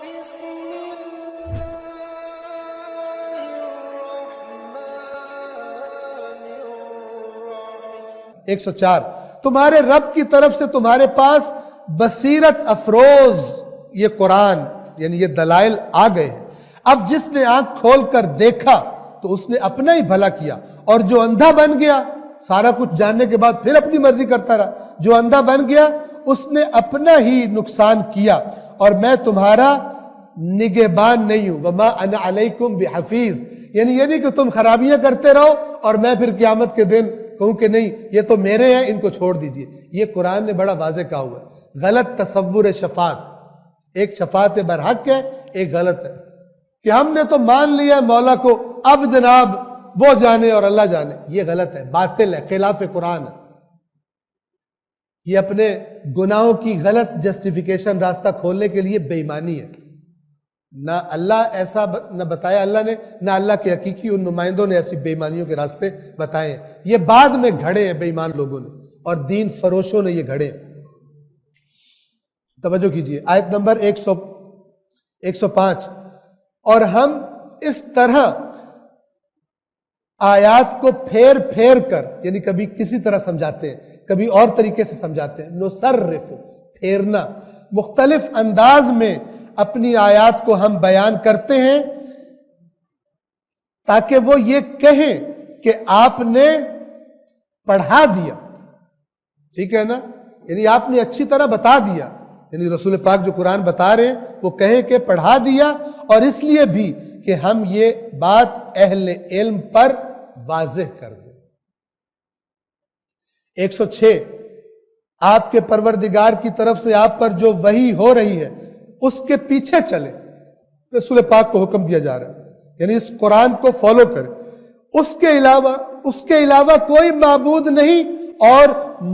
ایک 104 تمہارے رب کی طرف سے تمہارے پاس بصیرت افروز یہ قرآن یعنی یہ دلائل آ گئے ہیں. اب جس نے آنکھ کھول کر دیکھا تو اس نے اپنا ہی بھلا کیا، اور جو اندھا بن گیا سارا کچھ جاننے کے بعد پھر اپنی مرضی کرتا رہا، جو اندھا بن گیا اس نے اپنا ہی نقصان کیا، اور میں تمہارا نگہبان نہیں ہوں. وما انا علیکم بحفیظ، یعنی یہ نہیں کہ تم خرابیاں کرتے رہو اور میں پھر قیامت کے دن کہوں کہ نہیں یہ تو میرے ہیں ان کو چھوڑ دیجئے. یہ قرآن نے بڑا واضح کہا ہوا ہے. غلط تصور شفاعت، ایک شفاعت برحق ہے، ایک غلط ہے کہ ہم نے تو مان لیا ہے مولا کو، اب جناب وہ جانے اور اللہ جانے. یہ غلط ہے، باطل ہے، خلاف قرآن ہے. یہ اپنے گناہوں کی غلط جسٹیفیکیشن راستہ کھولنے کے لیے بے ایمانی ہے. نہ اللہ ایسا نہ بتایا اللہ نے، نہ اللہ کے حقیقی ان نمائندوں نے ایسی بے ایمانیوں کے راستے بتائے ہیں. یہ بعد میں گھڑے ہیں بے ایمان لوگوں نے، اور دین فروشوں نے یہ گھڑے ہیں. توجہ کیجئے آیت نمبر 105. اور ہم اس طرح آیات کو پھیر پھیر کر، یعنی کبھی کسی طرح سمجھاتے ہیں، کبھی اور طریقے سے سمجھاتے ہیں. نصرف، پھیرنا، مختلف انداز میں اپنی آیات کو ہم بیان کرتے ہیں تاکہ وہ یہ کہیں کہ آپ نے پڑھا دیا. ٹھیک ہے نا، یعنی آپ نے اچھی طرح بتا دیا. یعنی رسول پاک جو قرآن بتا رہے ہیں وہ کہیں کہ پڑھا دیا، اور اس لیے بھی کہ ہم یہ بات اہل علم پر واضح کر دیں. 106 آپ کے پروردگار کی طرف سے آپ پر جو وحی ہو رہی ہے اس کے پیچھے چلے. رسول پاک کو حکم دیا جا رہا ہے یعنی اس قرآن کو فالو کرے. اس کے علاوہ کوئی معبود نہیں، اور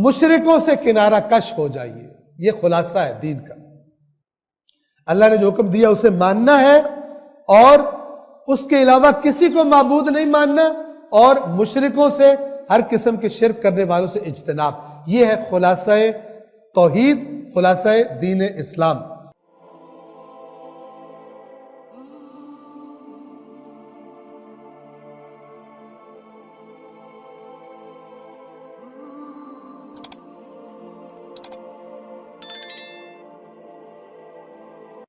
مشرکوں سے کنارہ کش ہو جائیے. یہ خلاصہ ہے دین کا. اللہ نے جو حکم دیا اسے ماننا ہے، اور اس کے علاوہ کسی کو معبود نہیں ماننا، اور مشرکوں سے، ہر قسم کے شرک کرنے والوں سے اجتناب. یہ ہے خلاصہ توحید، خلاصہ دین اسلام.